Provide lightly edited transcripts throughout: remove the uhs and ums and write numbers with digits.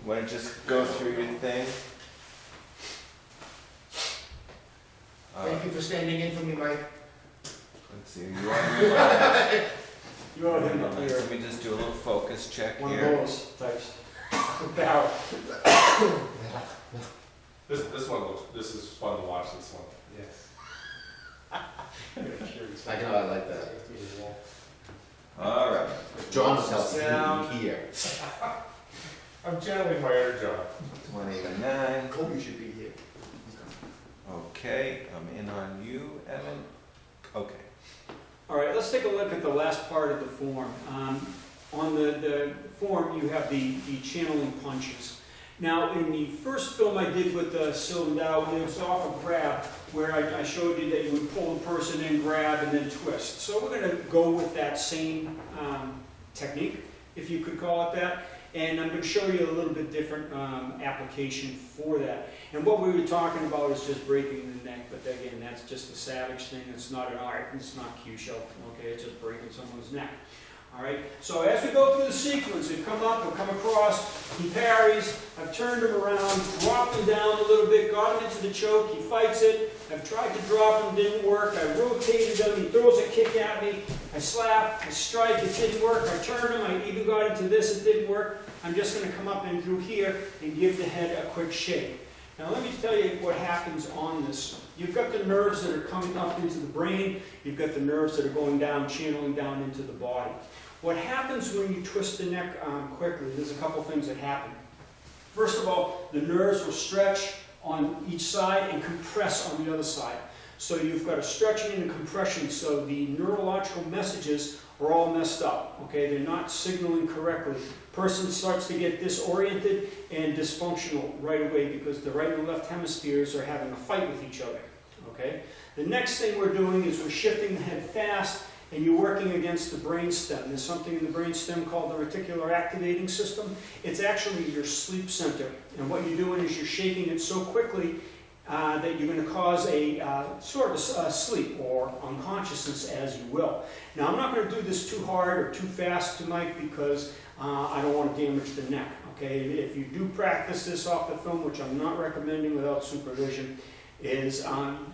Want to just go through your thing? Thank you for standing in for me, Mike. Let's see. You want You are him up here. Let me just do a little focus check One of here. those types. Barrel. This one looks, this is fun to watch, this one. Yes. I know, I like that. All right. John was helping Down. me here. I'm channeling my inner John. 189. Kobe should be here. Okay, I'm in on you, Evan. Okay. All right, let's take a look at the last part of the form. On the form, you have the channeling punches. Now, in the first film I did with Siu Nim Tau, it was off a grab, where I showed you that you would pull the person in, grab, and then twist. So we're going to go with that same technique, if you could call it that. And I'm going to show you a little bit different application for that. And what we were talking about is just breaking the neck, but again, that's just a savage thing. It's not an art. It's not Kyusho. Okay, it's just breaking someone's neck. All right. So as we go through the sequence, we come up, we come across. He parries. I've turned him around, dropped him down a little bit, got him into the choke. He fights it. I've tried to drop him, didn't work. I rotated him. He throws a kick at me. I slap. I strike. It didn't work. I turn him. I even got into this. It didn't work. I'm just going to come up in through here and give the head a quick shake. Now let me tell you what happens on this. You've got the nerves that are coming up into the brain. You've got the nerves that are going down, channeling down into the body. What happens when you twist the neck quickly, there's a couple things that happen. First of all, the nerves will stretch on each side and compress on the other side. So you've got a stretching and a compression, so the neurological messages are all messed up. Okay, they're not signaling correctly. Person starts to get disoriented and dysfunctional right away because the right and left hemispheres are having a fight with each other. Okay, the next thing we're doing is we're shifting the head fast, and you're working against the brain stem. There's something in the brain stem called the reticular activating system. It's actually your sleep center, and what you're doing is you're shaking it so quickly that you're going to cause a sort of a sleep or unconsciousness, as you will. Now, I'm not going to do this too hard or too fast tonight because I don't want to damage the neck. Okay, if you do practice this off the film, which I'm not recommending without supervision, is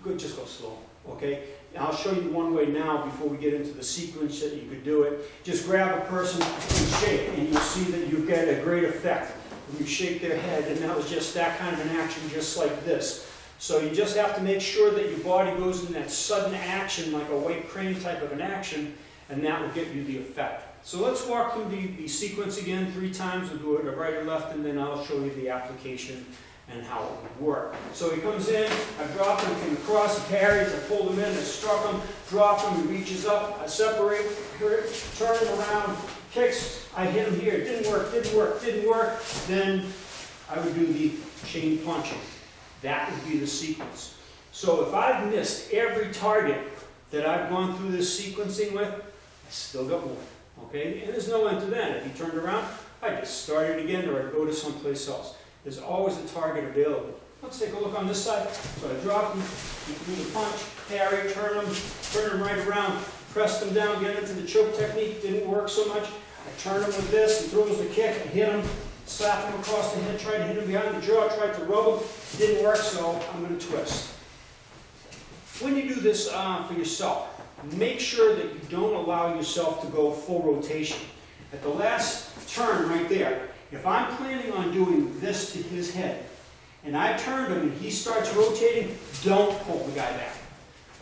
good. Just go slow. Okay, I'll show you one way now before we get into the sequence that you could do it. Just grab a person and shake, and you'll see that you get a great effect when you shake their head. And that was just that kind of an action, just like this. So you just have to make sure that your body goes in that sudden action, like a white crane type of an action, and that will get you the effect. So let's walk through the sequence again 3 times. We'll do it a right or left, and then I'll show you the application and how it would work. So he comes in, I dropped him, came across, he parries, I pulled him in, I struck him, dropped him, he reaches up, I separate, turn him around, kicks, I hit him here, didn't work, didn't work, didn't work. Then I would do the chain punching. That would be the sequence. So if I've missed every target that I've gone through this sequencing with, I still got more. Okay? And there's no end to that. If he turned around, I just start it again or I go to someplace else. There's always a target available. Let's take a look on this side. So I drop him, he threw the punch, parry, turn him right around, pressed him down, get into the choke technique, didn't work so much. I turn him with this, he throws the kick, I hit him, slap him across the head, tried to hit him behind the jaw, tried to rub him, didn't work, so I'm going to twist. When you do this for yourself, make sure that you don't allow yourself to go full rotation. At the last turn right there, if I'm planning on doing this to his head, and I turned him and he starts rotating, don't pull the guy back.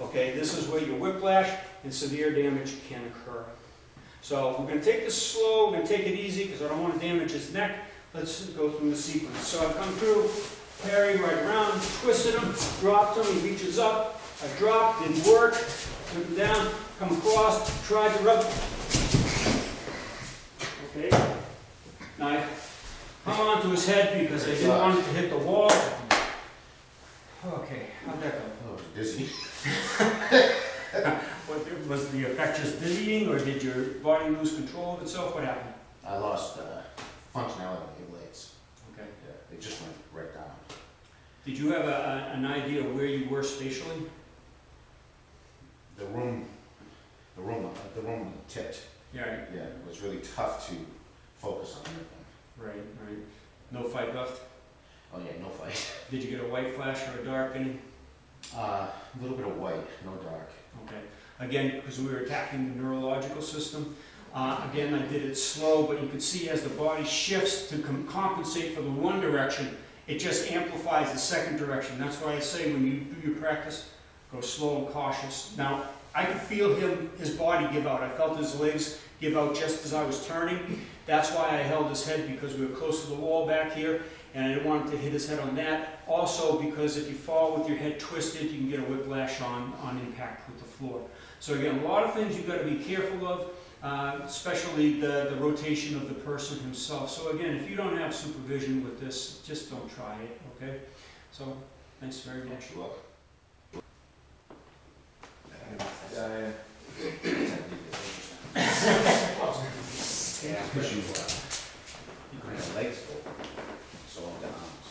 Okay, this is where your whiplash and severe damage can occur. So we're going to take this slow, we're going to take it easy because I don't want to damage his neck. Let's go through the sequence. So I've come through, parry right around, twisted him, dropped him, he reaches up, I dropped, didn't work, took him down, come across, tried to rub. Okay. Now I hung onto his head because I didn't want it to hit the wall. Okay, how'd that go? Oh, dizzy. What, was the effect just dizzying, or did your body lose control of itself? What happened? I lost functionality of the legs. Okay. Yeah, they just went right down. Did you have an idea of where you were spatially? The room tipped. Yeah. Yeah, it was really tough to focus on everything. Right, right. No fight left? Oh yeah, no fight. Did you get a white flash or a dark any? A little bit of white, no dark. Okay. Again, because we were attacking the neurological system. Again, I did it slow, but you could see as the body shifts to compensate for the one direction, it just amplifies the second direction. That's why I say when you do your practice, go slow and cautious. Now, I could feel his body give out. I felt his legs give out just as I was turning. That's why I held his head, because we were close to the wall back here, and I didn't want him to hit his head on that. Also, because if you fall with your head twisted, you can get a whiplash on impact with the floor. So again, a lot of things you've got to be careful of, especially the rotation of the person himself. So again, if you don't have supervision with this, just don't try it, okay? So, thanks very much. Diane. Yeah, because you kind of legs go, so the arms.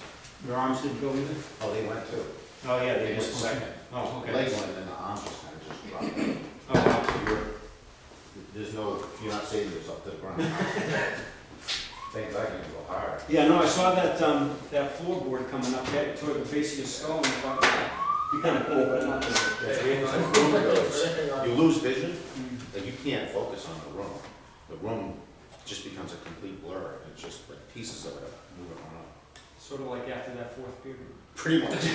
Your arms didn't go either? Oh, they went too. Oh, yeah, They they went just... second. Oh, okay. Legs went and then the arms just kind of just dropped. Oh, So there's no, you're not saving yourself to the ground. Things I can go hard. yeah, no, I saw that, that floorboard coming up there toward the base of your skull, and I thought, you kind of cool, but not You lose vision, like you can't focus on the room. The room just becomes a complete blur. It's just like pieces of it moving around. Sort of like after that fourth period. Pretty much.